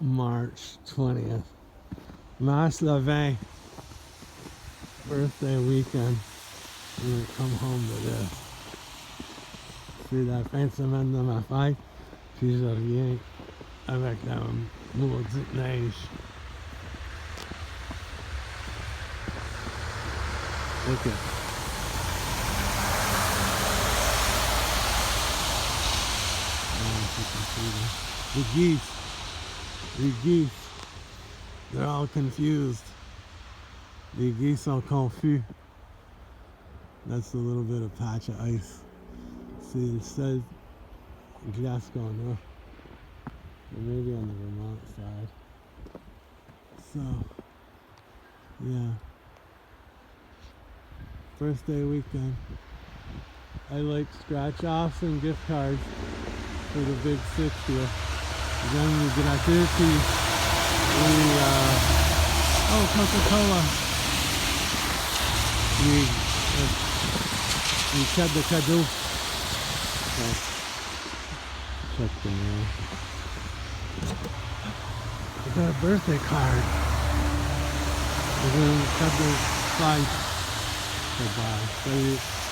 March 20th. March le 20, birthday weekend. I'm gonna come home to this. C'est la fin de semaine de ma fête, puis je reviens avec la maudite neige. Ok. The geese, they're all confused. The geese are confus. That's a little bit of patch of ice. See, the seul glace qu'on a. Or maybe on the Vermont side. So, yeah. Birthday weekend. I like scratch-offs and gift cards for the big 60th. Then we gratuity. Oh, Coca-Cola. We cut the cadeau. Okay. Check the mail. I got a birthday card. We're going to cut the flight. Goodbye.